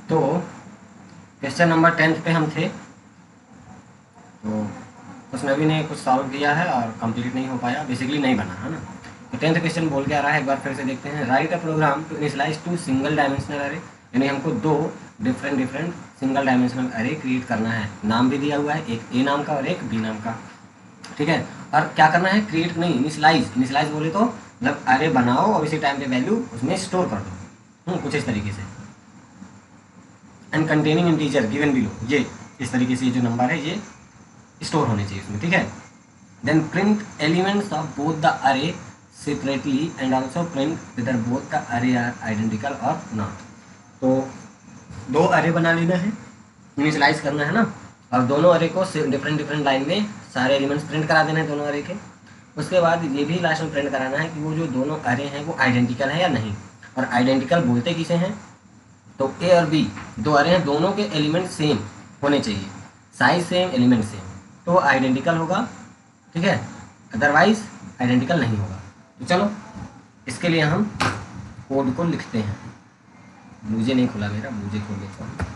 तो question number 10 पे हम थे, तो कुछ नवीन ने कुछ सॉल्व किया है और कंप्लीट नहीं हो पाया, बेसिकली नहीं बना, है ना। तो 10th क्वेश्चन बोल के आ रहा है, एक बार फिर से देखते हैं। Write a program to initialize two single dimensional array, यानी हमको दो different single dimensional array create करना है। नाम भी दिया हुआ है, एक ए नाम का और एक बी नाम का, ठीक है। और क्या करना है, क्रिएट नहीं, इनिशियलाइज बोले तो मतलब अरे बनाओ और इसी टाइम पे वैल्यू उसमें स्टोर कर दो, कुछ इस तरीके से। And containing integer given below, ये इस तरीके से जो नंबर है ये स्टोर होने चाहिए उसमें, ठीक है। Then print elements of both the array separately and also print whether both the array are identical और नॉट। तो दो अरे बना लेना है, इनिशियलाइज करना है ना, और दोनों अरे को डिफरेंट लाइन में सारे एलिमेंट्स प्रिंट करा देना है दोनों अरे के। उसके बाद ये भी लास्ट में प्रिंट कराना है कि वो जो दोनों अरे हैं वो आइडेंटिकल है या नहीं। और आइडेंटिकल बोलते किसे हैं, तो ए और बी दो अरे हैं, दोनों के एलिमेंट सेम होने चाहिए, साइज सेम, एलिमेंट सेम, तो आइडेंटिकल होगा, ठीक है। अदरवाइज आइडेंटिकल नहीं होगा। तो चलो इसके लिए हम कोड को लिखते हैं। मुझे नहीं खुला मेरा, मुझे खोल लेता हूँ।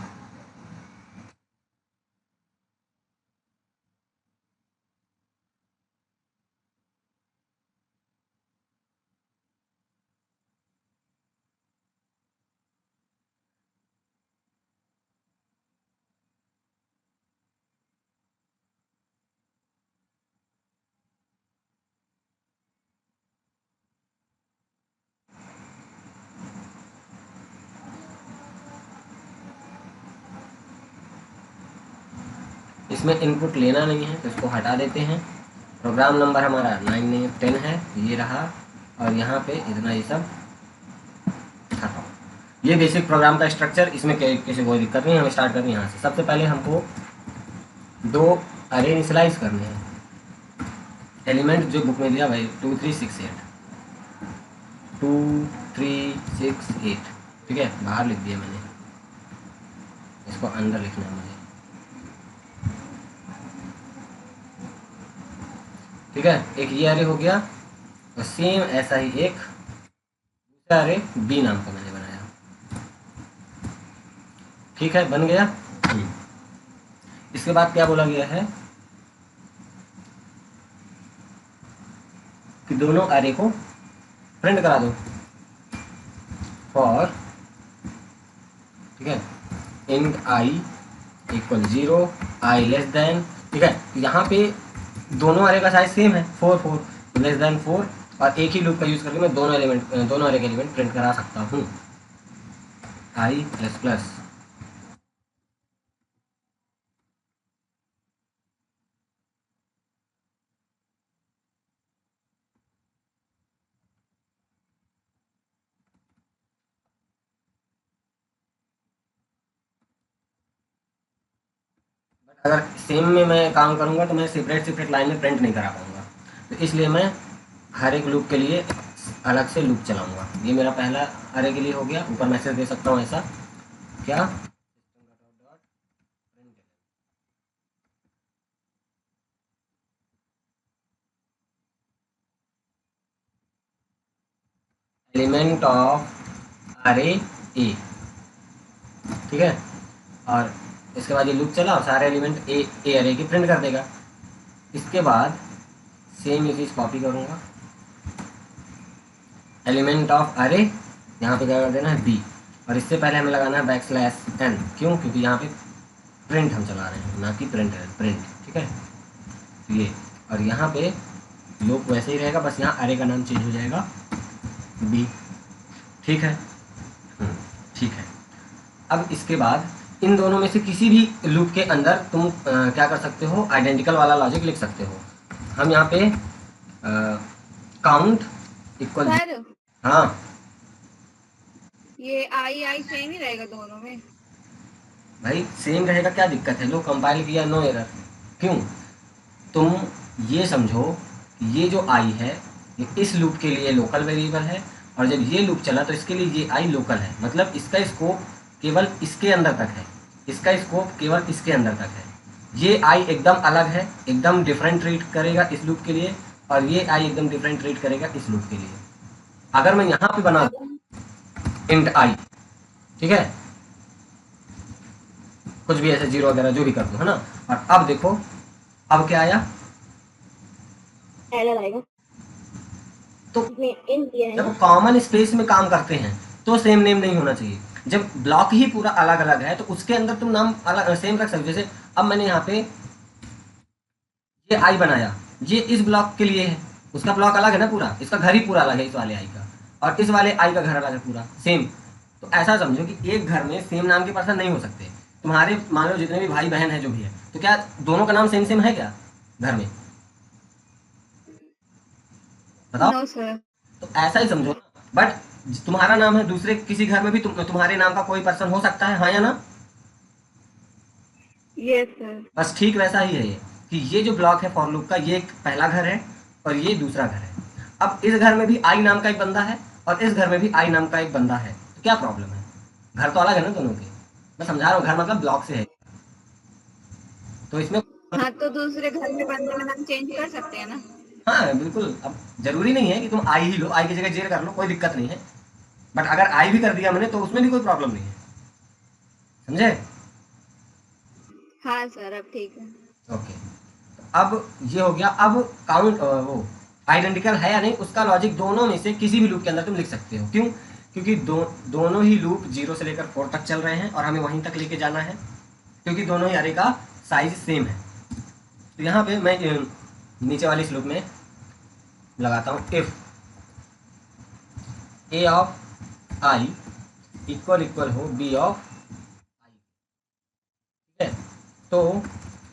इसमें इनपुट लेना नहीं है तो इसको हटा देते हैं। प्रोग्राम नंबर हमारा 9 नहीं 10 है, ये रहा। और यहाँ पे इतना ये सब खत्म। ये बेसिक प्रोग्राम का स्ट्रक्चर, इसमें किसी कोई दिक्कत नहीं है। हम स्टार्ट करें यहाँ से। सबसे पहले हमको दो अरे इनिशियलाइज करने हैं। एलिमेंट जो बुक में दिया भाई 2 3 6 8, 2 3 6 8, ठीक है। बाहर लिख दिया मैंने, इसको अंदर लिखना है मुझे, ठीक है। एक ये अरे हो गया, और सेम ऐसा ही एक दूसरा अरे बी नाम का मैंने बनाया, ठीक है, बन गया। इसके बाद क्या बोला गया है कि दोनों अरे को प्रिंट करा दो फॉर, ठीक है, int I equal 0, I less than, ठीक है। यहाँ पे दोनों अरे का साइज सेम है 4 4, लेस देन 4, और एक ही लूप का यूज करके मैं दोनों अरे के एलिमेंट प्रिंट करा सकता हूँ। आई प्लस प्लस, अगर सेम में मैं काम करूँगा तो मैं सेपरेट लाइन में प्रिंट नहीं करा पाऊँगा। तो इसलिए मैं हर एक लूप के लिए अलग से लूप चलाऊँगा। ये मेरा पहला अरे के लिए हो गया। ऊपर मैसेज दे सकता हूँ ऐसा, क्या एलिमेंट ऑफ अरे ए, ठीक है। और इसके बाद ये लूप चला और सारे एलिमेंट ए अरे की प्रिंट कर देगा। इसके बाद सेम ये चीज़ कॉपी करूँगा, एलिमेंट ऑफ अरे यहाँ पे क्या कर देना है बी, और इससे पहले हमें लगाना है बैकस्लैश एन, क्यों, क्योंकि यहाँ पे प्रिंट हम चला रहे हैं ना कि प्रिंट, ठीक है। तो ये, और यहाँ पे लूप वैसे ही रहेगा, बस यहाँ अरे का नाम चेंज हो जाएगा बी, ठीक है। ठीक है। अब इसके बाद इन दोनों में से किसी भी लूप के अंदर तुम क्या कर सकते हो, आइडेंटिकल वाला लॉजिक लिख सकते हो। हम यहाँ पे काउंट इक्वल, हाँ ये आई आई सेम ही रहेगा दोनों में भाई, सेम रहेगा, क्या दिक्कत है। लो कंपाइल किया, नो एरर, क्यों। तुम ये समझो कि ये जो आई है ये इस लूप के लिए लोकल वेरिएबल है, और जब ये लूप चला तो इसके लिए ये आई लोकल है, मतलब इसका स्कोप केवल इसके अंदर तक है, इसका स्कोप केवल इसके अंदर तक है। ये आई एकदम अलग है, एकदम डिफरेंट ट्रीट करेगा इस लूप के लिए, और ये आई एकदम डिफरेंट ट्रीट करेगा इस लूप के लिए। अगर मैं यहाँ पे बना दूँ इंट आई, ठीक है, कुछ भी ऐसे जीरो वगैरह जो भी कर दो, है ना। और अब देखो, अब क्या आया, एरर आएगा। तो इसमें इन दिया है जब ना। कॉमन स्पेस में काम करते हैं तो सेम नेम नहीं होना चाहिए। जब ब्लॉक ही पूरा अलग अलग है तो उसके अंदर तुम नाम अलग सेम रख सकते हो। जैसे अब मैंने यहाँ पे ये आई बनाया, ये इस ब्लॉक के लिए है, उसका ब्लॉक अलग है ना पूरा, इसका घर ही पूरा अलग है इस वाले आई का, और इस वाले आई का घर अलग है पूरा सेम। तो ऐसा समझो कि एक घर में सेम नाम के पर्सन नहीं हो सकते। तुम्हारे मान लो जितने भी भाई बहन है जो भी है, तो क्या दोनों का नाम सेम सेम है क्या घर में, बताओ। No sir. तो ऐसा ही समझो ना। बट तुम्हारा नाम है, दूसरे किसी घर में भी तुम्हारे नाम का कोई पर्सन हो सकता है, हाँ या ना। Yes sir. बस ठीक वैसा ही है ये, कि ये जो ब्लॉक है फॉर लूप का, ये एक पहला घर है और ये दूसरा घर है। अब इस घर में भी आई नाम का एक बंदा है और इस घर में भी आई नाम का एक बंदा है, तो क्या प्रॉब्लम है, घर तो अलग है ना दोनों के। मैं समझा रहा हूँ, घर मतलब ब्लॉक से है, तो इसमें हाँ तो दूसरे घर में बंदे का नाम चेंज कर सकते हैं ना। हाँ बिल्कुल। अब जरूरी नहीं है कि तुम आई ही लो, आई की जगह जेल कर लो, कोई दिक्कत नहीं है। बट अगर आई भी कर दिया मैंने तो उसमें भी कोई प्रॉब्लम नहीं है, समझे। हाँ सर अब ठीक है। ओके, अब ये हो गया। अब काउंट वो आइडेंटिकल है या नहीं उसका लॉजिक दोनों में से किसी भी लूप के अंदर तुम लिख सकते हो। क्यों? क्योंकि दोनों ही लूप 0 से लेकर 4 तक चल रहे हैं और हमें वहीं तक लेके जाना है, क्योंकि दोनों ही अरे का साइज सेम है। तो यहाँ पे मैं नीचे वाली इस लूप में लगाता हूँ if A of I equal equal हो बी ऑफ आई, ठीक है। तो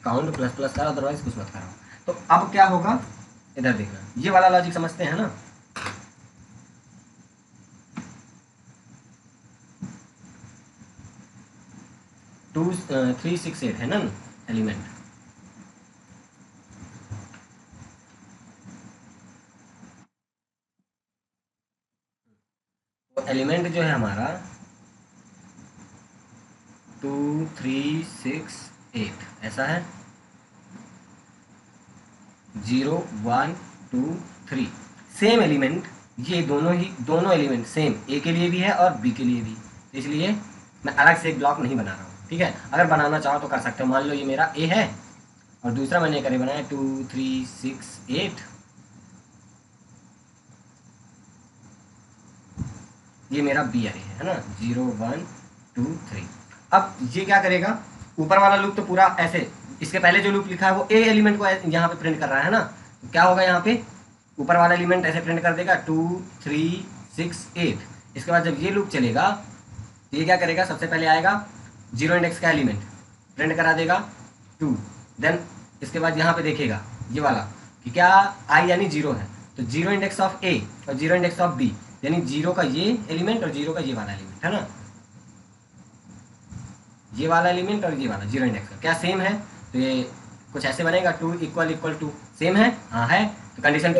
काउंट प्लस प्लस का, अदरवाइज कुछ मत करो। तो अब क्या होगा, इधर देखना, ये वाला लॉजिक समझते हैं ना। 368 है ना एलिमेंट। तो एलिमेंट जो है हमारा 2 3 6 8 ऐसा है, 0 1 2 3 सेम एलिमेंट। ये दोनों एलिमेंट सेम ए के लिए भी है और बी के लिए भी, इसलिए मैं अलग से एक ब्लॉक नहीं बना रहा हूँ, ठीक है। अगर बनाना चाहो तो कर सकते हो। मान लो ये मेरा ए है और दूसरा मैंने करे बनाया 2 3 6 8, ये मेरा बी अरे है ना, 0 1 2 3। अब ये क्या करेगा, ऊपर वाला लूप तो पूरा ऐसे, इसके पहले जो लूप लिखा है वो ए एलिमेंट को यहाँ पे प्रिंट कर रहा है ना, तो क्या होगा यहाँ पे ऊपर वाला एलिमेंट ऐसे प्रिंट कर देगा 2 3 6 8। इसके बाद जब ये लूप चलेगा तो ये क्या करेगा, सबसे पहले आएगा 0 इंडेक्स का एलिमेंट प्रिंट करा देगा 2। देन इसके बाद यहाँ पे देखेगा ये वाला कि क्या आई यानी 0 है, तो 0 इंडेक्स ऑफ ए और 0 इंडेक्स ऑफ बी, यानी 0 का ये एलिमेंट और 0 का ये वाला एलिमेंट है ना, ये वाला एलिमेंट और ये वाला 0 इंडेक्स का क्या सेम है, तो ये कुछ ऐसे बनेगा 2 इक्वल इक्वल 2 सेम है, हाँ है, तो कंडीशन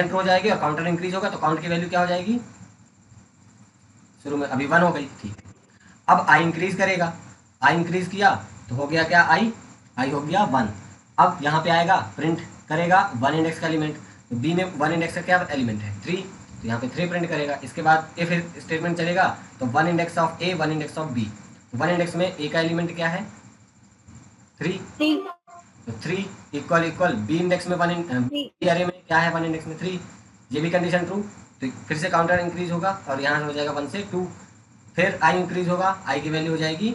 ट्रू हो जाएगी और काउंटर इंक्रीज होगा तो काउंट की वैल्यू क्या हो जाएगी, शुरू में अभी 1 हो गई, ठीक है। अब आई इंक्रीज करेगा, आई इंक्रीज किया तो हो गया क्या, आई हो गया 1। अब यहाँ पे आएगा प्रिंट करेगा 1 इंडेक्स का एलिमेंट, तो बी में 1 इंडेक्स का क्या एलिमेंट है 3, तो यहाँ पे 3 प्रिंट करेगा। इसके बाद इफ स्टेटमेंट चलेगा तो 1 index of A 1 index of B, तो 1 इंडेक्स में ए का एलिमेंट क्या है 3, तो 3 इक्वल इक्वल बी इंडेक्स में 1 बी अरे में क्या है 1 इंडेक्स में 3, ये भी कंडीशन ट्रू। तो फिर से काउंटर इंक्रीज होगा और यहाँ से हो जाएगा 1 से 2, फिर आई इंक्रीज होगा, आई की वैल्यू हो जाएगी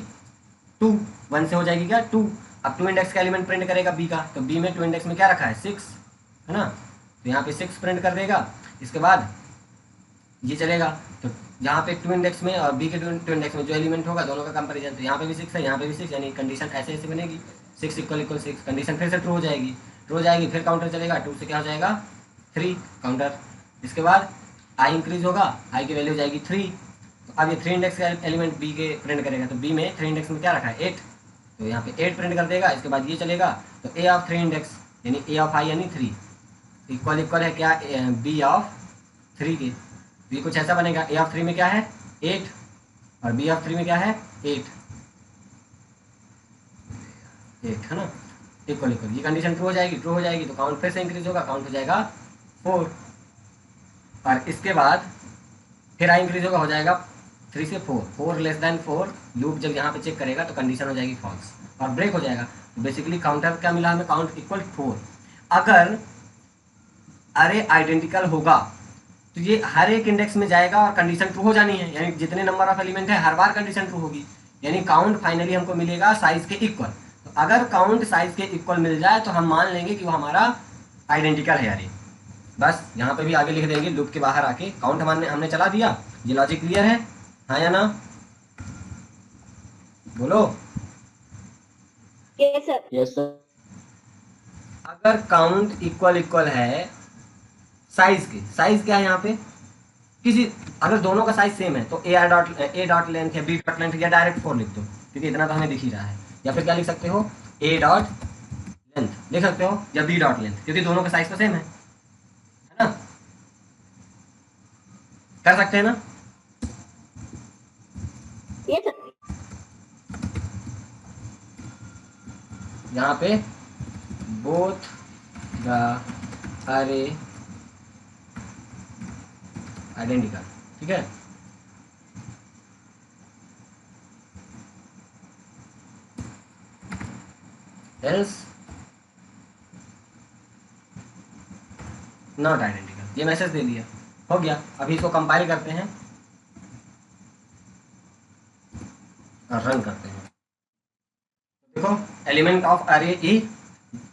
2, 1 से हो जाएगी क्या 2। अब 2 इंडेक्स का एलिमेंट प्रिंट करेगा बी का, तो बी में 2 इंडेक्स में क्या रखा है 6 है ना, तो यहाँ पे 6 प्रिंट कर देगा। इसके बाद ये चलेगा तो यहाँ पे 2 इंडेक्स में और बी के 2 इंडेक्स में जो एलिमेंट होगा दोनों का कंपेरिजन, तो यहाँ पे भी 6 है यहाँ पे भी 6, यानी कंडीशन ऐसे ऐसे बनेगी 6 इक्वल इक्वल 6, कंडीशन फिर से ट्रू हो जाएगी, ट्रू हो जाएगी, फिर काउंटर चलेगा 2 से क्या हो जाएगा 3 काउंटर। इसके बाद आई इंक्रीज होगा, आई की वैल्यू हो जाएगी 3, तो अब ये 3 इंडेक्स का एलिमेंट बी के प्रिंट करेगा, तो बी में 3 इंडेक्स में क्या रखा है 8, तो यहाँ पे 8 प्रिंट कर देगा। इसके बाद ये चलेगा तो ए ऑफ 3 इंडेक्स यानी ए ऑफ आई यानी 3 इक्वल इक्वल है क्या बी ऑफ 3 के, तो ये कुछ ऐसा बनेगा ए ऑफ 3 में क्या है 8 और बी ऑफ 3 में क्या है 8 है ना, इक्वल इक्वल, ये कंडीशन ट्रू हो जाएगी, ट्रू हो जाएगी तो काउंट फिर से इंक्रीज होगा, काउंट हो जाएगा 4 और इसके बाद फिर आई इंक्रीज होगा, हो जाएगा 3 से 4, 4 लेस देन 4, लूप जब यहाँ पे चेक करेगा तो कंडीशन हो जाएगी फॉल्स और ब्रेक हो जाएगा। तो बेसिकली काउंटर क्या मिला हमें, काउंट इक्वल 4। अगर अरे आइडेंटिकल होगा तो ये हर एक इंडेक्स में जाएगा और कंडीशन ट्रू हो जानी है, यानी जितने नंबर ऑफ एलिमेंट है हर बार कंडीशन ट्रू होगी, यानी काउंट फाइनली हमको मिलेगा साइज के इक्वल। तो अगर काउंट साइज के इक्वल मिल जाए तो हम मान लेंगे कि वो हमारा आइडेंटिकल है अरे। बस यहाँ पे भी आगे लिख देंगे लूप के बाहर आके काउंट हमने चला दिया। ये लॉजिक क्लियर है, हाँ या ना, बोलो। Yes sir. Yes sir. अगर काउंट इक्वल इक्वल है साइज के, साइज क्या है यहाँ पे, किसी अगर दोनों का साइज सेम है तो ए डॉट लेंथ या बी डॉट लेंथ या डायरेक्ट 4 लिख दो, क्योंकि इतना तो हमें दिख ही रहा है। या फिर क्या लिख सकते हो, ए डॉट लेंथ लिख सकते हो या बी डॉट लेंथ, क्योंकि दोनों का साइज तो सेम है ना। कर सकते हैं ना। Yes sir. यहाँ पे बोथ द अरे आइडेंटिकल, ठीक है। Else not identical. ये मैसेज दे दिया, हो गया। अभी इसको कंपाइल करते हैं और रन करते हैं। देखो एलिमेंट ऑफ अरे ए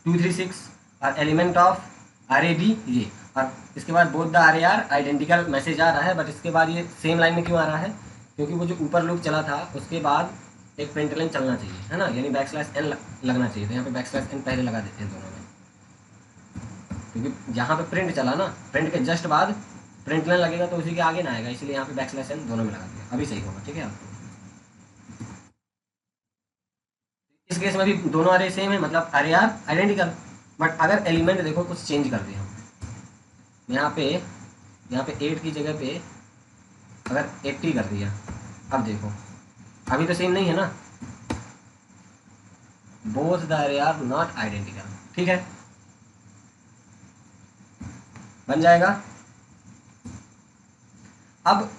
236 और एलिमेंट ऑफ अरे बी ये, और इसके बाद both the array are identical message आ रहा है। बट इसके बाद ये सेम लाइन में क्यों आ रहा है, क्योंकि वो जो ऊपर लूप चला था उसके बाद एक प्रिंट लाइन चलना चाहिए, है ना, यानी बैक स्लैश एन लगना चाहिए। तो यहाँ पे बैक स्लैश एन पहले लगा देते हैं दोनों में, क्योंकि यहाँ पे प्रिंट चला ना, प्रिंट के जस्ट बाद प्रिंट लाइन लगेगा तो उसी के आगे ना आएगा, इसलिए यहाँ पे बैक स्लैश एन दोनों में लगा दिया। अभी सही होगा, ठीक है। आपको इस केस में भी दोनों अरे सेम है, मतलब अरे आर आइडेंटिकल। बट अगर एलिमेंट देखो कुछ चेंज कर दिया हम, यहाँ पे 8 की जगह पे अगर 80 कर दिया, अब देखो अभी तो सेम नहीं है ना, both the array are not identical, ठीक है, बन जाएगा। अब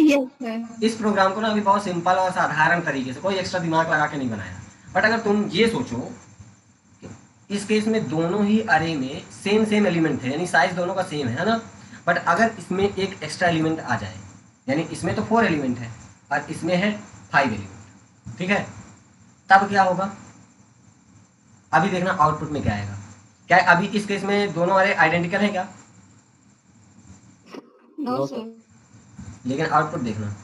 यस सर। इस प्रोग्राम को ना अभी बहुत सिंपल और साधारण तरीके से, कोई एक्स्ट्रा दिमाग लगा के नहीं बनाया। बट अगर तुम ये सोचो कि इस केस में दोनों ही अरे में सेम सेम एलिमेंट है, यानी साइज दोनों का सेम है ना, बट अगर इसमें एक एक्स्ट्रा एलिमेंट आ जाए, यानी इसमें तो 4 एलिमेंट है और इसमें है 5 एलिमेंट, ठीक है, तब क्या होगा, अभी देखना आउटपुट में क्या आएगा। क्या अभी इस केस में दोनों अरे आइडेंटिकल है क्या, नो सर। लेकिन आउटपुट देखना,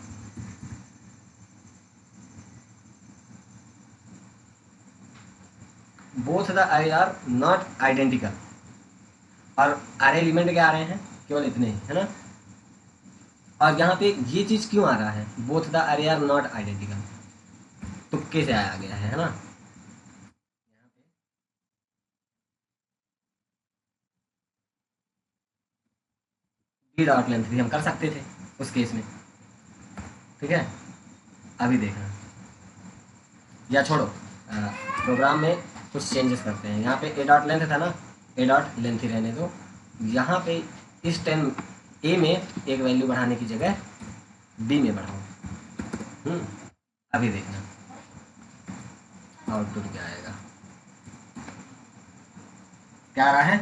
both the array are not identical, और अरे एलिमेंट क्या आ रहे हैं, केवल इतने ही, है ना। और यहाँ पे ये चीज क्यों आ रहा है, both the array are not identical, तुक्के से आया गया है ना। बी डॉट लेंथ भी हम कर सकते थे उस केस में, ठीक है। अभी देखना, या छोड़ो, प्रोग्राम में कुछ चेंजेस करते हैं। यहाँ पे ए डॉट लेंथ था ना, ए डॉट लेंथ ही रहने दो। यहाँ पे इस 10 ए में एक वैल्यू बढ़ाने की जगह बी में बढ़ाओ। अभी देखना आउटपुट क्या आएगा, क्या आ रहा है,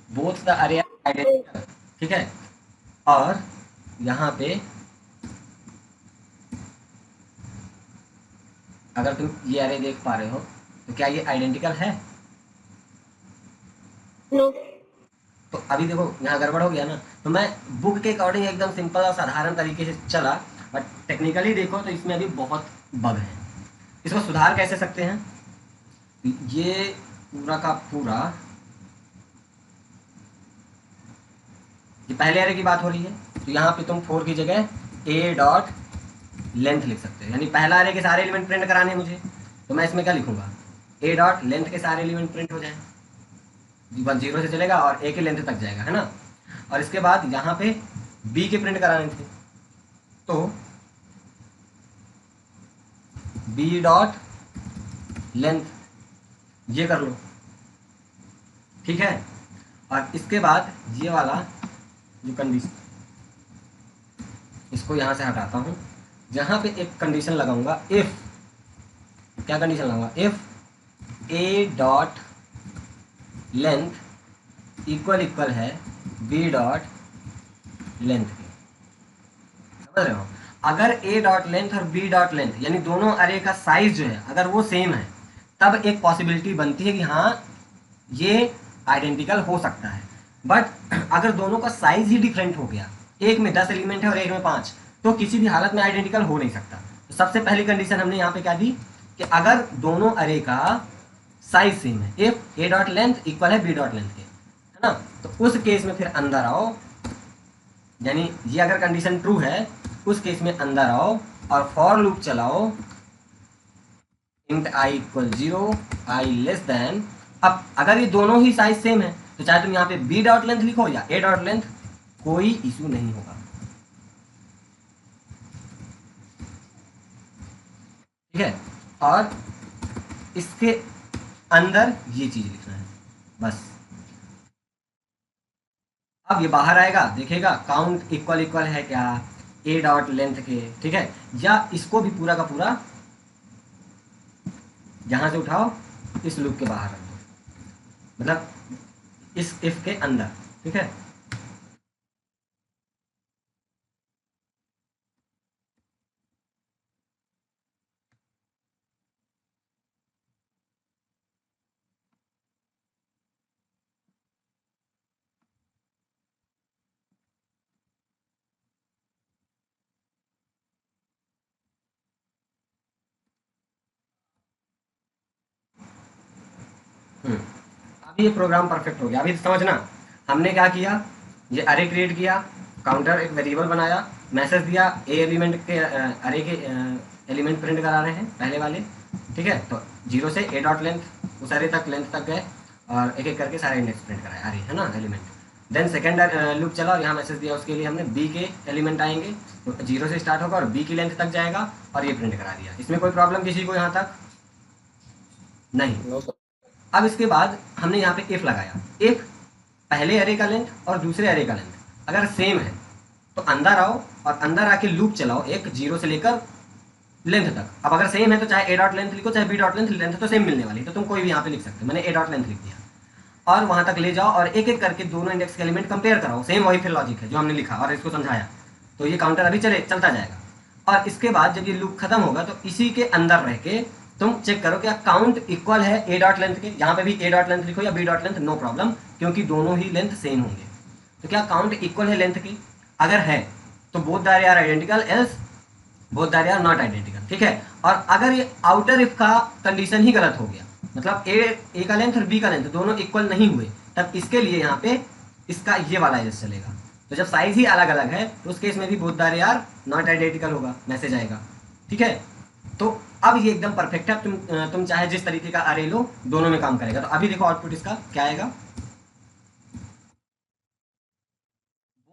बोथ द अरे आइडेंटिकल, ठीक है। और यहाँ पे अगर तुम ये अरे देख पा रहे हो तो क्या ये आइडेंटिकल है, नो। तो अभी देखो यहाँ गड़बड़ हो गया ना। तो मैं बुक के अकॉर्डिंग एकदम सिंपल और साधारण तरीके से चला, बट टेक्निकली देखो तो इसमें अभी बहुत बग है। इसको सुधार कैसे सकते हैं, ये पूरा का पूरा, ये पहले अरे की बात हो रही है, तो यहाँ पे तुम 4 की जगह ए डॉट लेंथ लिख सकते हो, यानी पहला अरे के सारे एलिमेंट प्रिंट कराने हैं मुझे, तो मैं इसमें क्या लिखूंगा, ए डॉट लेंथ के सारे एलिमेंट प्रिंट हो जाए, 0 से चलेगा और ए के लेंथ तक जाएगा, है ना। और इसके बाद यहाँ पे बी के प्रिंट कराने थे, तो बी डॉट लेंथ ये कर लो, ठीक है। और इसके बाद ये वाला जो कंडीशन, इसको यहाँ से हटाता हूँ, जहाँ पे एक कंडीशन लगाऊंगा, इफ, क्या कंडीशन लगाऊंगा, if A dot length equal है बी डॉट लेंथ के। समझ रहे हो? अगर ए डॉट लेंथ और बी डॉट लेंथ यानी दोनों अरे का साइज जो है अगर वो सेम है, तब एक पॉसिबिलिटी बनती है कि हाँ ये आइडेंटिकल हो सकता है। बट अगर दोनों का साइज ही डिफरेंट हो गया, एक में 10 एलिमेंट है और एक में 5, तो किसी भी हालत में आइडेंटिकल हो नहीं सकता। तो सबसे पहली कंडीशन हमने यहाँ पे क्या दी कि अगर दोनों अरे का साइज सेम है, if A dot length equal है बी डॉट लेंथ के, है ना, तो उस केस में फिर अंदर आओ, यानी ये अगर कंडीशन ट्रू है उस केस में अंदर आओ और फॉर लूप चलाओ, int I equal 0, I less than. अब अगर ये दोनों ही साइज सेम है तो चाहे तुम यहाँ पे बी डॉट लेंथ लिखो या ए डॉट लेंथ, कोई इशू नहीं होगा। ठीक है, और इसके अंदर ये चीज लिखना है बस। अब ये बाहर आएगा, देखेगा काउंट इक्वल है क्या ए डॉट लेंथ के, ठीक है, या इसको भी पूरा का पूरा यहां से उठाओ, इस लूप के बाहर रख दो, मतलब इस इफ के अंदर। ठीक है, अब ये प्रोग्राम परफेक्ट हो गया। अभी समझना हमने क्या किया, ये अरे क्रिएट किया, काउंटर एक वेरिएबल बनाया, मैसेज दिया ए एलिमेंट के अरे के एलिमेंट प्रिंट करा रहे हैं पहले वाले। ठीक है, तो 0 से ए डॉट लेंथ उस अरे तक लेंथ तक गए और एक एक करके सारे इंडेक्स प्रिंट कराए अरे, है ना, एलिमेंट। देन सेकेंड लूप चला और यहाँ मैसेज दिया, उसके लिए हमने बी के एलिमेंट आएंगे, तो 0 से स्टार्ट होगा और बी की लेंथ तक जाएगा और ये प्रिंट करा दिया। इसमें कोई प्रॉब्लम किसी को यहाँ तक नहीं। अब इसके बाद हमने यहाँ पे इफ लगाया, इफ पहले अरे का लेंथ और दूसरे अरे का लेंथ अगर सेम है तो अंदर आओ और अंदर आके लूप चलाओ एक 0 से लेकर लेंथ तक। अब अगर सेम है तो चाहे ए डॉट लेंथ लिखो चाहे बी डॉट लेंथ, लेंथ तो सेम मिलने वाली, तो तुम कोई भी यहाँ पे लिख सकते हो। मैंने ए डॉट लेंथ लिख दिया और वहां तक ले जाओ और एक एक करके दोनों इंडेक्स के एलिमेंट कंपेयर कराओ, सेम वही फिर लॉजिक है जो हमने लिखा और इसको समझाया। तो ये काउंटर अभी चलता जाएगा और इसके बाद जब ये लूप खत्म होगा तो इसी के अंदर रह के तुम चेक करो क्या काउंट इक्वल है ए डॉट लेंथ के। यहाँ पे भी ए डॉट लेंथ लिखो या B dot length, no problem, क्योंकि दोनों ही लेंथ सेम होंगे। तो क्या काउंट इक्वल है लेंथ की? अगर है तो both the array are identical, else both the array are not identical. ठीक है, और अगर ये आउटर इफ का कंडीशन ही गलत हो गया, मतलब ए का लेंथ और बी का लेंथ दोनों इक्वल नहीं हुए, तब इसके लिए यहाँ पे इसका ये वाला एल्स चलेगा। तो जब साइज ही अलग अलग है तो उस केस में भी both the array are not identical होगा, मैसेज आएगा। ठीक है, तो अब ये एकदम परफेक्ट है। तुम चाहे जिस तरीके का अरे लो, दोनों में काम करेगा। तो अभी देखो आउटपुट इसका क्या आएगा,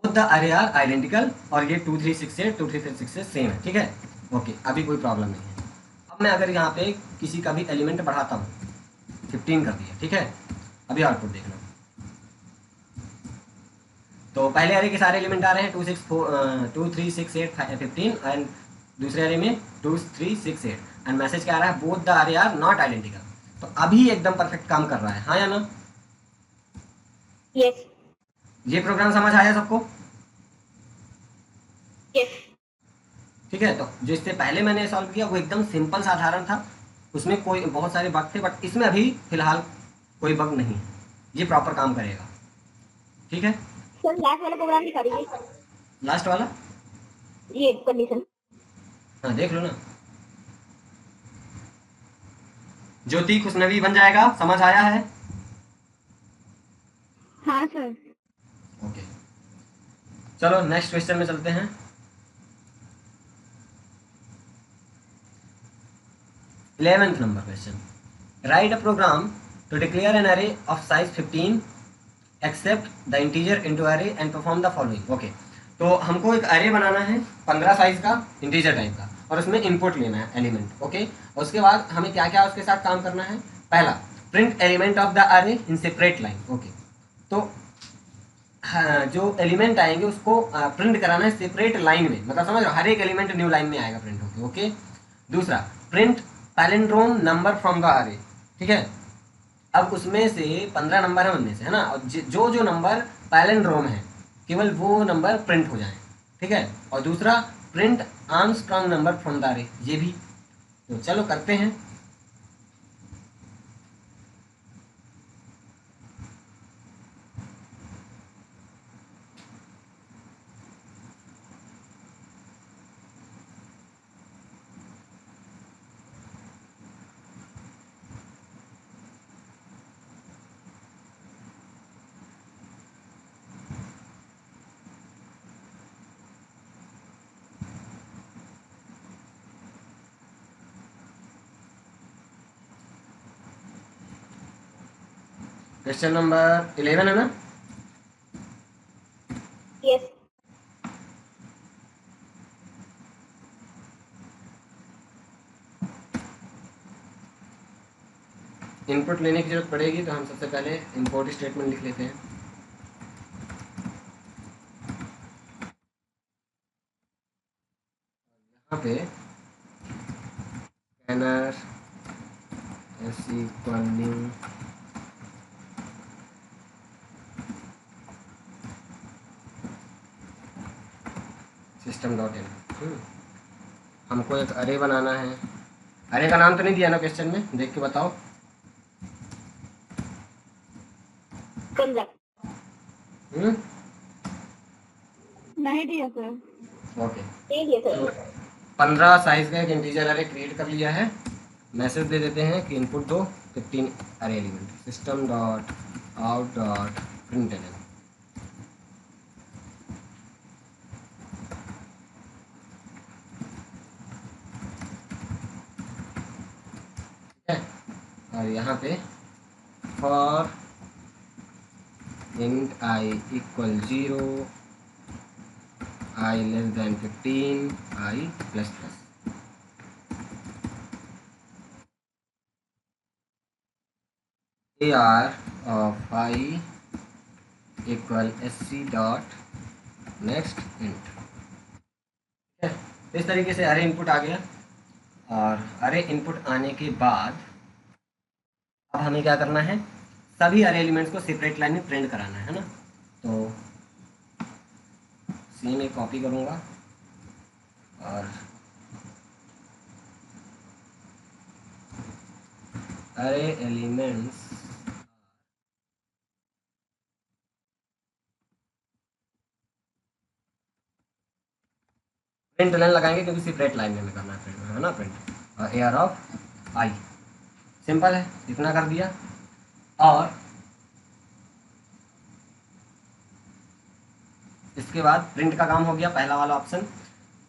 both the array are identical, और ये 2 3 6 से 2 3 6 से सेम है। ठीक है, ओके, अभी कोई प्रॉब्लम नहीं है। अब मैं अगर यहाँ पे किसी का भी एलिमेंट बढ़ाता हूँ, 15 कर दिया, ठीक है, अभी आउटपुट देखना। तो पहले अरे के सारे एलिमेंट आ रहे हैं 2 3 6 8 15, एंड दूसरे अरे में 2 3 6 8, एंड मैसेज क्या आ रहा है, both the array are not identical. तो अभी एकदम परफेक्ट काम कर रहा है, हाँ या ना? यस ये प्रोग्राम समझ आया सबको? यस। ठीक है, तो जो इससे पहले मैंने सॉल्व किया वो एकदम सिंपल साधारण था, उसमें कोई बहुत सारे बग थे, बट इसमें अभी फिलहाल कोई बग नहीं है, ये प्रॉपर काम करेगा। ठीक है, सर लास्ट वाला प्रोग्राम दिखा दीजिए, लास्ट वाला ये कंडीशन। हाँ देख लो ना, ज्योति खुशनवी बन जाएगा, समझ आया है? हाँ सर। ओके, चलो नेक्स्ट क्वेश्चन में चलते हैं। 11th number question, write a program to declare an array of size 15 accept the integer into array and perform the following. Okay, तो हमको एक अरे बनाना है 15 साइज का इंटीजर टाइप का, और उसमें इनपुट लेना है एलिमेंट। ओके, और उसके बाद हमें क्या क्या उसके साथ काम करना है, पहला प्रिंट एलिमेंट ऑफ द अरे इन सेपरेट लाइन। ओके, तो हाँ, जो एलिमेंट आएंगे उसको प्रिंट कराना है सेपरेट लाइन में, मतलब समझ रहे हो, हर एक एलिमेंट न्यू लाइन में आएगा प्रिंट होके। ओके। दूसरा, print palindrome number from the अरे। ठीक है। अब उसमें से 15 नंबर है, उनमें से, है ना, और जो जो नंबर पैलिंड्रोम है केवल वो नंबर प्रिंट हो जाए। ठीक है। और दूसरा, print Armstrong number from the अरे, ये भी। तो चलो करते हैं। क्वेश्चन नंबर 11 है ना। यस। इनपुट लेने की जरूरत पड़ेगी तो हम सबसे पहले इंपोर्ट स्टेटमेंट लिख लेते हैं। यहाँ पे scanner S equal new system dot in. हमको एक अरे बनाना है। अरे का नाम तो नहीं दिया ना क्वेश्चन में, देख के बताओ। हम्म। नहीं दिया सर। ओके। नहीं दिया तो सर। 15 साइज का एक इंटीजर अरे क्रिएट कर लिया है। मैसेज दे देते हैं कि इनपुट दो 15 अरे element, system dot out dot print. और यहाँ पे for int I equal 0, I less than 15, I plus plus. AR of I equal SC dot next int. ठीक है। इस तरीके से अरे इनपुट आ गया। और अरे इनपुट आने के बाद अब हमें क्या करना है, सभी अरे एलिमेंट्स को सेपरेट लाइन में प्रिंट कराना है ना। तो सी में कॉपी करूँगा और अरे एलिमेंट्स प्रिंट लाइन लगाएंगे क्योंकि सेपरेट लाइन में हमें करना है प्रिंट, है ना, प्रिंट। और AR ऑफ आई, सिंपल है, इतना कर दिया। और इसके बाद प्रिंट का काम हो गया, पहला वाला ऑप्शन।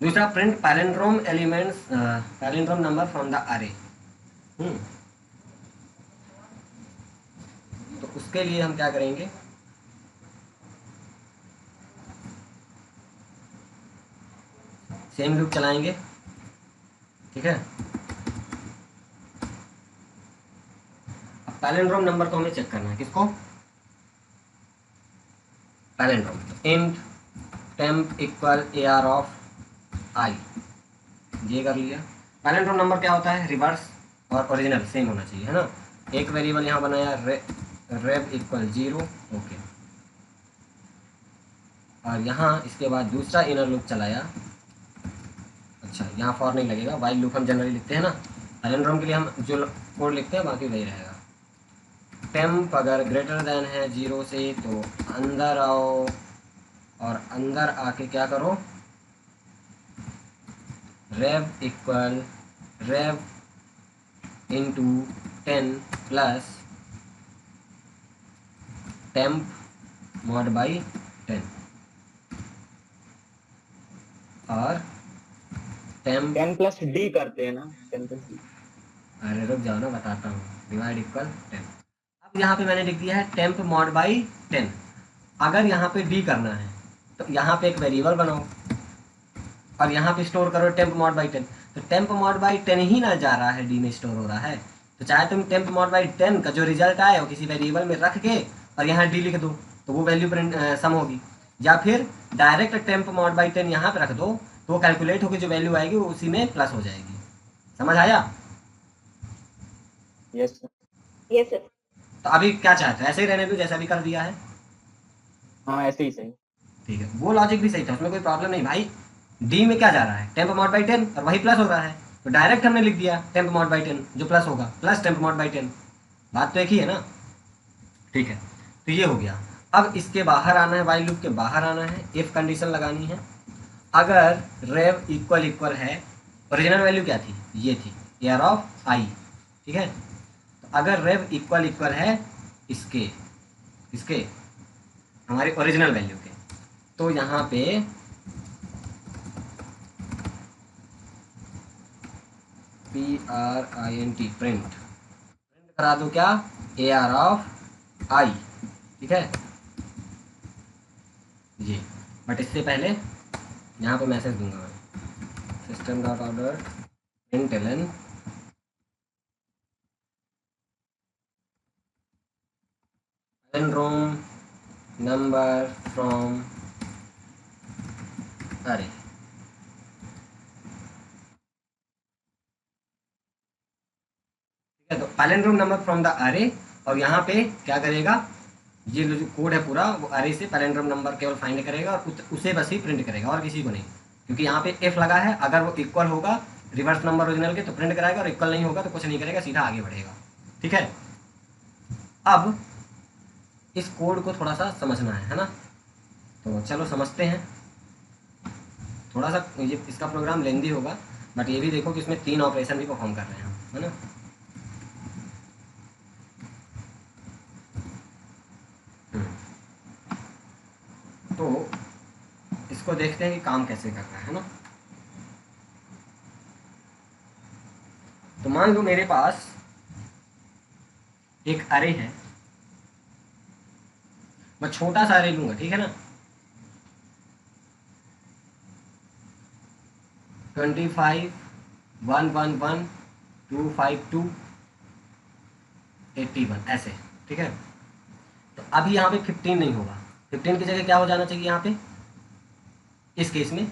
दूसरा, print palindrome elements palindrome number from the अरे। तो उसके लिए हम क्या करेंगे, सेम लूप चलाएंगे। ठीक है। अब पैलिंड्रोम नंबर को हमें चेक करना है, किसको, palindrome. Int temp equal AR of I, ये कर लिया। पैलिंड्रोम नंबर क्या होता है, रिवर्स और ओरिजिनल सेम होना चाहिए, है ना। एक वेरिएबल यहाँ बनाया रेव इक्वल 0। ओके। और यहाँ इसके बाद दूसरा इनर लूप चलाया। अच्छा, यहाँ फॉर नहीं लगेगा, वाइल लूप हम जनरली लिखते हैं ना। पैलिंड्रोम के लिए हम जो कोड लिखते हैं बाकी वही रहेगा। टेम्प अगर ग्रेटर देन है 0 से तो अंदर आओ, और अंदर आके क्या करो, rev equal rev into 10 plus temp mod by 10, और टेम्प 10 प्लस डी करते हैं ना, 10 प्लस डी। अरे रुक जाओ ना, बताता हूँ। Divide equal 10। अब यहाँ पे मैंने लिख दिया है टेम्प मॉड बाई 10। अगर यहाँ पे डी करना है तो यहाँ पे एक वेरिएबल बनाओ और यहाँ पे स्टोर करो टेम्प मॉड बाई 10। तो टेम्प मॉड बाई 10 ही ना जा रहा है, डी में स्टोर हो रहा है। तो चाहे तुम टेम्प मॉड बाई 10 का जो रिजल्ट आए वो किसी वेरिएबल में रख के और यहाँ डी लिख दो, तो वो वैल्यू प्रिंट सम होगी, या फिर डायरेक्ट टेम्प मॉड बाई 10 यहाँ पे रख दो तो वो कैलकुलेट होकर जो वैल्यू आएगी वो उसी में प्लस हो जाएगी। समझ आया? Yes sir. Yes sir. तो अभी क्या चाहते हैं, ऐसे ही रहने दो जैसा भी कर दिया है? हाँ ऐसे ही सही। ठीक है, वो लॉजिक भी सही था, उसमें कोई प्रॉब्लम नहीं भाई। डी में क्या जा रहा है, टेम्प मॉड बाई 10 और वही प्लस हो रहा है, तो डायरेक्ट हमने लिख दिया टेम्प मॉड बाई 10 जो प्लस होगा प्लस टेम्प मॉड बाई 10। बात तो एक ही है ना। ठीक है, तो ये हो गया। अब इसके बाहर आना है, वाइल लूप के बाहर आना है, इफ कंडीशन लगानी है। अगर रेव इक्वल इक्वल है, ओरिजिनल वैल्यू क्या थी, ये थी एयर ऑफ आई। ठीक है, तो अगर रेव इक्वल इक्वल है इसके इसके हमारी ओरिजिनल वैल्यू के, तो यहाँ पे PRINT प्रिंट करा दो क्या, AR ऑफ आई। ठीक है, ये बट इससे पहले यहाँ पे मैसेज दूंगा मैं, system dot order println room number from array। ठीक है, तो पैलेंड्रोम नंबर फ्रॉम द अरे, और यहाँ पे क्या करेगा, ये जो कोड है पूरा वो अरे से पैलेंड्रोम नंबर केवल फाइंड करेगा और उसे बस ही प्रिंट करेगा और किसी को नहीं, क्योंकि यहाँ पे एफ लगा है। अगर वो इक्वल होगा रिवर्स नंबर ओरिजिनल के तो प्रिंट कराएगा, और इक्वल नहीं होगा तो कुछ नहीं करेगा, सीधा आगे बढ़ेगा। ठीक है, अब इस कोड को थोड़ा सा समझना है ना, तो चलो समझते हैं। थोड़ा सा ये इसका प्रोग्राम लेंदी होगा, बट ये भी देखो कि इसमें 3 ऑपरेशन भी परफॉर्म कर रहे हैं हम, है ना। तो इसको देखते हैं कि काम कैसे कर रहा है ना। तो मान लो मेरे पास एक अरे है, मैं छोटा सा अरे लूंगा, ठीक है ना, 25 111 252 81 ऐसे। ठीक है, तो अभी यहाँ पे 15 नहीं होगा, 15 की जगह क्या हो जाना चाहिए यहाँ पे इस केस में,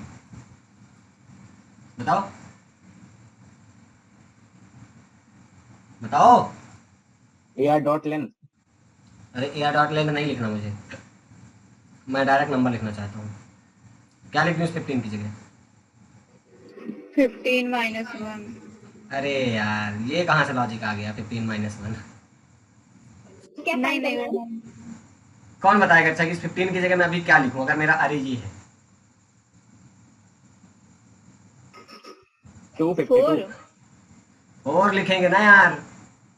बताओ बताओ। AR dot length. अरे AR डॉट लेंथ नहीं लिखना मुझे, मैं डायरेक्ट नंबर लिखना चाहता हूँ। क्या लिख दूँ इस 15 की जगह? 15 - 1। अरे यार ये कहाँ से लॉजिक आ गया 15 - 1? नहीं नहीं, कौन बताएगा अच्छा कि इस 15 की जगह मैं अभी क्या लिखूँ अगर मेरा अरे ये है? 252। 4। और लिखेंगे ना यार,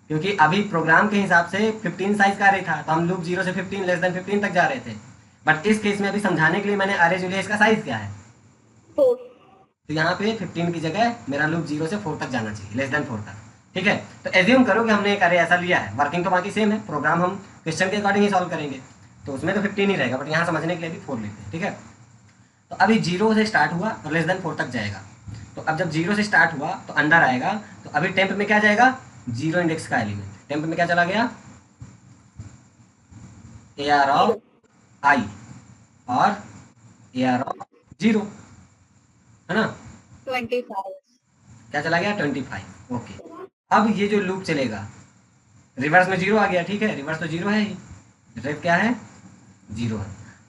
क्योंकि अभी प्रोग्राम के हिसाब से 15 साइज का अरे था, तो हम लूप 0 से 15 लेस देन 15 तक जा रहे थे। बट इस केस में अभी समझाने के लिए मैंने अरे जो लिया इसका साइज क्या है, 4। तो यहाँ पे 15 की जगह मेरा लूप 0 से 4 तक जाना चाहिए, लेस देन 4 तक। ठीक है, तो एज्यूम करो कि हमने एक अरे ऐसा लिया है, वर्किंग तो बाकी सेम है, प्रोग्राम हम क्वेश्चन के अकॉर्डिंग ही सॉल्व करेंगे, तो उसमें तो 15 ही रहेगा, बट यहाँ समझने के लिए भी 4 लेते हैं। ठीक है, तो अभी 0 से स्टार्ट हुआ और लेस देन 4 तक जाएगा। तो अब जब 0 से स्टार्ट हुआ तो अंदर आएगा, तो अभी टेम्प में क्या जाएगा, 0 इंडेक्स का एलिमेंट, टेम्प में क्या चला गया, AR ऑफ आई और AR ऑफ 0, है ना। 25। क्या चला गया, 25। ओके, अब ये जो लूप चलेगा रिवर्स में 0 आ गया। ठीक है, रिवर्स तो 0 है ही, रेव क्या है, 0 है।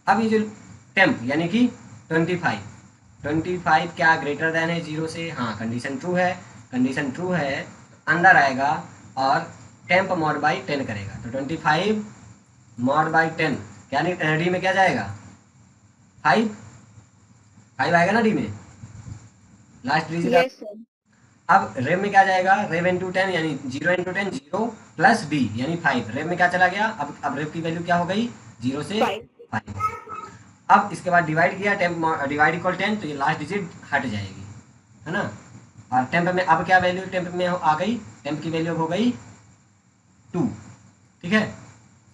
अब ये जो टेम्प यानी कि 25 क्या ग्रेटर देन है 0 से, हाँ कंडीशन ट्रू है, कंडीशन ट्रू है, अंदर आएगा और टेम्प मॉड बाई 10 करेगा, तो 25 मॉड बाई 10 क्या डी में क्या जाएगा, 5 आएगा ना डी में, लास्ट डिजिट। Yes sir. अब रेव में क्या जाएगा, रेव इंटू 10 यानी 0 इंटू 10 0 प्लस डी यानी 5, रेव में क्या चला गया, अब रेव की वैल्यू क्या हो गई, 0 से 5। अब इसके बाद डिवाइड किया, टेम्प डिवाइड इक्वल 10, तो ये लास्ट डिजिट हट जाएगी, है ना। और टेम्प में अब क्या वैल्यू टेम्प में आ गई, टेम्प की वैल्यू हो गई 2। ठीक है,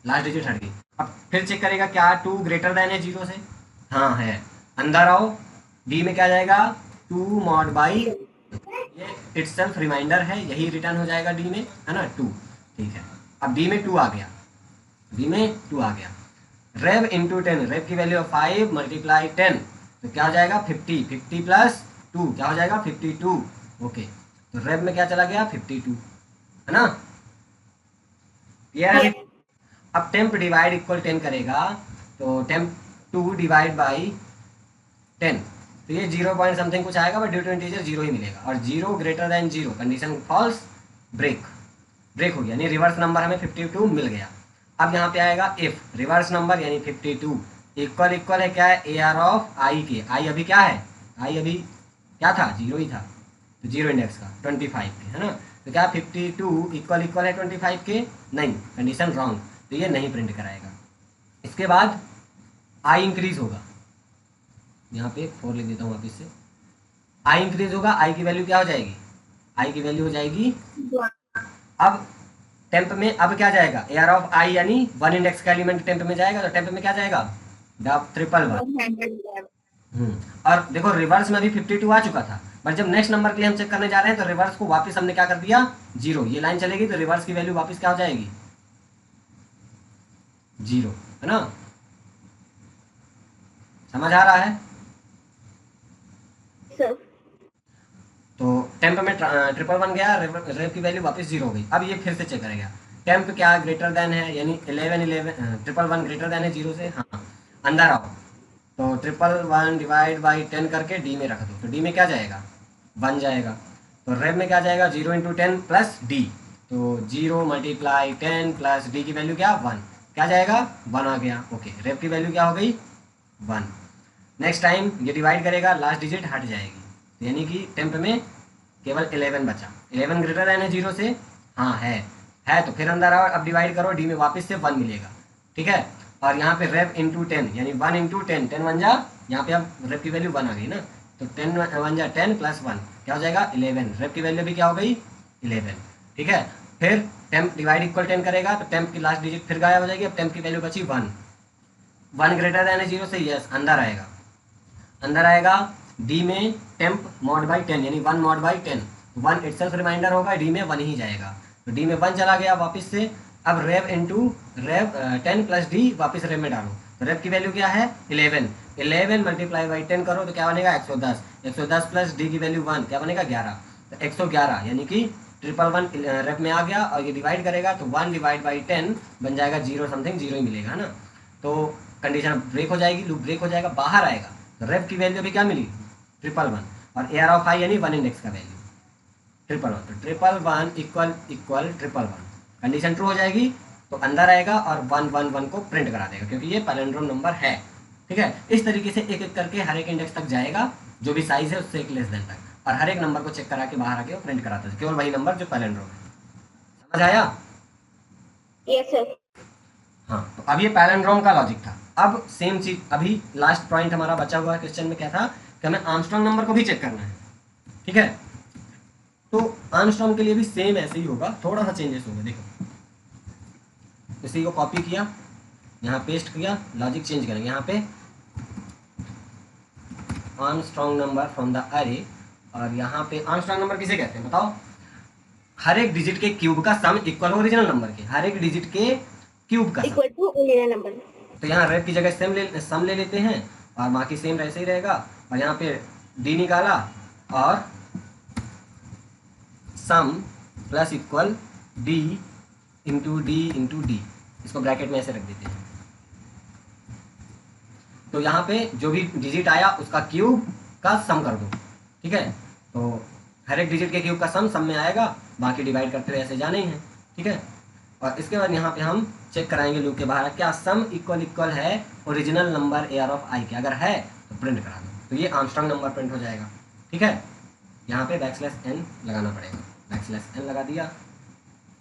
लास्ट डिजिट हट गई। अब फिर चेक करेगा क्या 2 ग्रेटर देन है 0 से, हाँ है, अंदर आओ, डी में क्या जाएगा 2 मॉड बाई, ये इटसेल्फ रिमाइंडर है, यही रिटर्न हो जाएगा डी में, है ना 2। ठीक है, अब डी में 2 आ गया, डी में 2 आ गया। रेव इंटू 10, रेव की वैल्यू 5 मल्टीप्लाई 10, तो क्या हो जाएगा 50, 50 प्लस 2 क्या हो जाएगा 52। ओके, तो रेव में क्या चला गया 52, है ना, क्लियर है। यस अब टेम्प डिवाइड इक्वल 10 करेगा, तो टेम्प 2 डिवाइड बाई 10, तो ये 0 पॉइंट समथिंग कुछ आएगा, बट ड्यू टू इंटीजर 0 ही मिलेगा, और 0 greater than 0 condition false, break, break हो गया, यानी रिवर्स नंबर हमें 52 मिल गया। अब यहाँ पे आएगा इफ रिवर्स नंबर यानी 52 इक्वल इक्वल है क्या है ए आर ऑफ आई के, आई अभी क्या है, आई अभी क्या था 0 ही था, तो 0 इंडेक्स का 25 के, है ना, तो क्या 52 इक्वल इक्वल है 25 के, नहीं, कंडीशन रॉन्ग, तो ये नहीं प्रिंट कराएगा। इसके बाद आई इंक्रीज होगा, यहाँ पे 4 लिख देता हूँ वापिस से, आई इंक्रीज होगा, आई की वैल्यू क्या हो जाएगी, आई की वैल्यू हो जाएगी, अब टेम्प में अब क्या जाएगा ए आर ऑफ आई, यानी 1 इंडेक्स का एलिमेंट टेम्प में जाएगा, तो टेम्प में क्या जाएगा ट्रिपल वन। 111 और देखो रिवर्स में भी 52 आ चुका था, बट जब नेक्स्ट नंबर के लिए हम चेक करने जा रहे हैं तो रिवर्स को वापस हमने क्या कर दिया 0, ये लाइन चलेगी तो रिवर्स की वैल्यू वापस क्या हो जाएगी 0, है ना, समझ आ रहा है। सर तो टेम्प में ट्रिपल वन गया, रेव की वैल्यू वापस 0 हो गई। अब ये फिर से चेक करेगा टेम्प क्या ग्रेटर देन है, यानी 11 ट्रिपल वन ग्रेटर देन है 0 से, हाँ, अंदर आओ, तो ट्रिपल वन डिवाइड बाई 10 करके डी में रख दो, तो डी में क्या जाएगा 1 जाएगा, तो रेव में क्या जाएगा 0 इंटू 10 प्लस डी, तो 0 मल्टीप्लाई 10 प्लस डी की वैल्यू क्या 1, क्या जाएगा 1 आ गया। ओके, रेव की वैल्यू क्या हो गई 1। नेक्स्ट टाइम ये डिवाइड करेगा, लास्ट डिजिट हट जाएगी, यानी कि टेम्प में केवल 11 बचा, 11 ग्रेटर देन है 0 से, हाँ है, तो फिर अंदर आओ, अब डिवाइड करो, डी में वापस से 1 मिलेगा, ठीक है, और यहाँ पे रेव इंटू 10 यानी 1 इंटू 10, 10 1 जा, यहाँ पे अब रेव की वैल्यू 1 आ गई ना, तो 10 1 जा 10 प्लस 1 क्या हो जाएगा 11, रेव की वैल्यू भी क्या हो गई 11, ठीक है। फिर टेम्प डिवाइड इक्वल 10 करेगा, तो टेम्प की लास्ट डिजिट फिर गायब हो जाएगी, अब टेम्प की वैल्यू बची 1, 1 ग्रेटर देन है 0 से, यस, अंदर आएगा डी में टेम्प मॉड बाई 10 यानी 1 मॉड बाई 10, 1 इटसेल्फ रिमाइंडर होगा, डी में 1 ही जाएगा, तो डी में 1 चला गया वापस से। अब रेव इंटू रेव 10 प्लस डी वापस रेव में डालो, तो रेव की वैल्यू क्या है 11, 11 मल्टीप्लाई बाई 10 करो तो क्या बनेगा 110, 110 प्लस डी की वैल्यू 1 क्या बनेगा 11, तो 111 यानी कि ट्रिपल वन रेव में आ गया, और ये डिवाइड करेगा तो 1 डिवाइड बाई 10 बन जाएगा 0 समथिंग, 0 ही मिलेगा, है ना, तो कंडीशन ब्रेक हो जाएगी, लूप ब्रेक हो जाएगा, बाहर आएगा, तो रेव की वैल्यू भी क्या मिली ट्रिपल वन, और ए आर ऑफ आई यानी 1 इंडेक्स का वैल्यू ट्रिपल वन, तो triple one equal equal triple one, condition true हो जाएगी, तो अंदर आएगा और 1 1 1 को प्रिंट करा देगा, क्योंकि ये पैलिंड्रोम नंबर है, ठीक है। इस तरीके से एक एक करके हर एक इंडेक्स तक जाएगा, जो भी साइज है उससे एक लेस देन तक, और हर एक नंबर को चेक करा के बाहर आके वो प्रिंट कराता है, केवल वही नंबर जो पैलिंड्रोम है, समझ आया। यस सर हाँ, तो अब ये पैलिंड्रोम का लॉजिक था। अब सेम चीज, अभी लास्ट पॉइंट हमारा बचा हुआ क्वेश्चन में क्या था कि हमें आर्मस्ट्रांग नंबर को भी चेक करना है, ठीक है, तो आर्मस्ट्रांग के लिए भी सेम ऐसे ही होगा, थोड़ा सा चेंजेस होगा, देखो इसी को कॉपी किया, यहाँ पेस्ट किया, लॉजिक चेंज करेंगे, यहाँ पे आर्मस्ट्रांग नंबर फ्रॉम द अरे, और यहाँ पे आर्मस्ट्रांग नंबर किसे कहते हैं बताओ, हर एक डिजिट के क्यूब का सम इक्वल हो ओरिजिनल नंबर के, हर एक डिजिट के क्यूब का सम, इक्वल टू ओरिजिनल नंबर। तो यहाँ रेप की जगह सम ले लेते हैं, और बाकी सेम ऐसे ही रहेगा, और यहाँ पे डी निकाला और sum plus equal D into D, इसको ब्रैकेट में ऐसे रख देते हैं, तो यहाँ पे जो भी डिजिट आया उसका क्यूब का सम कर दो, ठीक है, तो हर एक डिजिट के क्यूब का सम में आएगा, बाकी डिवाइड करते हुए ऐसे जाना ही है, ठीक है। और इसके बाद यहाँ पे हम चेक कराएंगे लूप के बाहर क्या सम इक्वल इक्वल है original number A R of I के, अगर है तो प्रिंट करा दो, तो ये आर्मस्ट्रांग नंबर प्रिंट हो जाएगा, ठीक है। यहाँ पे बैकस्लैश एन लगाना पड़ेगा, बैकस्लैश एन लगा दिया,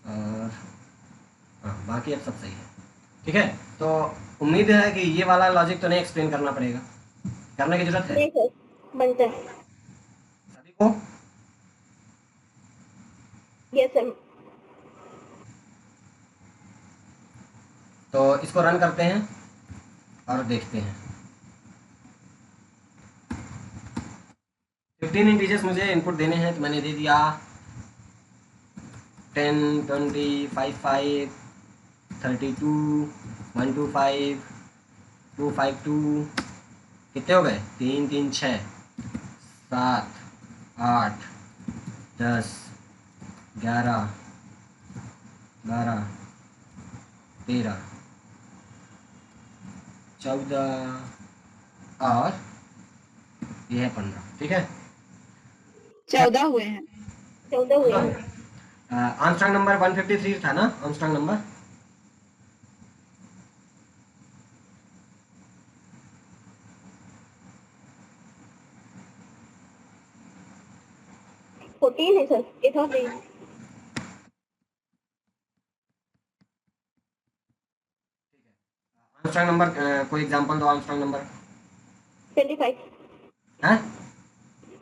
और हाँ बाकी अब सब सही है, ठीक है। तो उम्मीद है कि ये वाला लॉजिक तो नहीं एक्सप्लेन करना पड़ेगा, करने की जरूरत है नहीं सर बनता है। सभी को। यस सर तो इसको रन करते हैं और देखते हैं। 15 इंटीजर्स मुझे इनपुट देने हैं, तो मैंने दे दिया 10 20 55 32 125 252 कितने हो गए? 3 3 6 7 8 10 11 12 13 14 और ये है 15, ठीक है। 14 हुए हैं। 14 हुए हैं। आर्मस्ट्रांग नंबर 153 था ना, आर्मस्ट्रांग नंबर 14 है सर, ये था नहीं। आर्मस्ट्रांग नंबर कोई एग्जांपल दो, आर्मस्ट्रांग नंबर 25 है।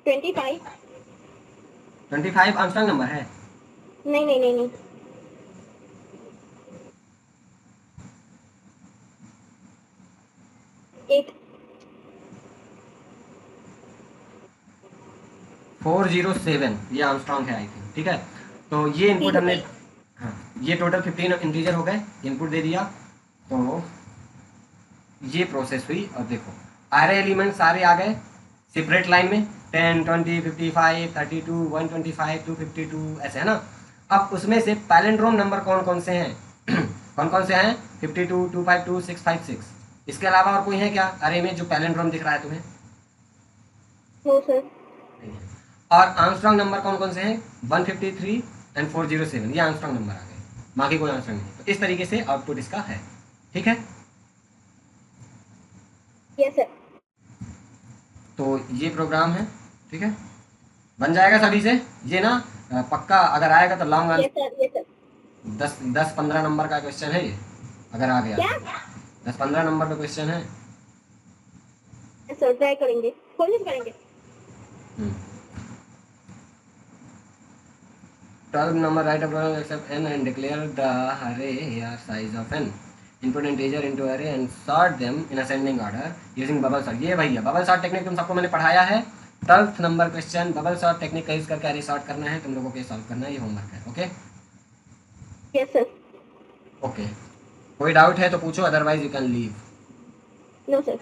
25 25 आर्मस्ट्रांग नंबर है। नहीं नहीं नहीं नहीं 8 407 ये आर्मस्ट्रांग है आई थिंक, ठीक है। तो ये इनपुट ठीक है हमने, सर। हाँ, ये टोटल 15 इंटीजर हो गए, इनपुट दे दिया, तो ये प्रोसेस हुई। और देखो अरे एलिमेंट सारे आ गए सेपरेट लाइन में, 10 20 55 32 125 252 ऐसे है ना। अब उसमें से पैलिंड्रोम नंबर कौन कौन से हैं कौन कौन से हैं? 52 252 656। इसके अलावा और कोई है क्या अरे में जो पैलिंड्रोम दिख रहा है तुम्हें? No sir. नहीं है। और आर्मस्ट्रांग नंबर कौन कौन से हैं? 153 एंड 407, ये आर्मस्ट्रांग नंबर आ गए, बाकी कोई आंसर नहीं। तो इस तरीके से आउटपुट इसका है, ठीक है। Yes sir. तो ये प्रोग्राम है, ठीक है, बन जाएगा सभी से ये ना। पक्का अगर आएगा तो long yes sir. Yes sir. 10-15 number का क्वेश्चन है ये, अगर आ गया क्या? 10-15 नंबर का क्वेश्चन है। यस सर, ट्राई करेंगे, कोशिश करेंगे। 12 number, write a program except n and declare the array or size of n. Input integer into array and sort them in ascending order using bubble sort. ये भैया bubble sort technique तुम सबको मैंने पढ़ाया है। 12th number question bubble sort technique का use करके अरे सॉर्ट करना है, तुम लोगों को सॉल्व करना है, ये होमवर्क है। Okay yes sir. ओके, कोई डाउट है तो पूछो, otherwise you can leave. No sir.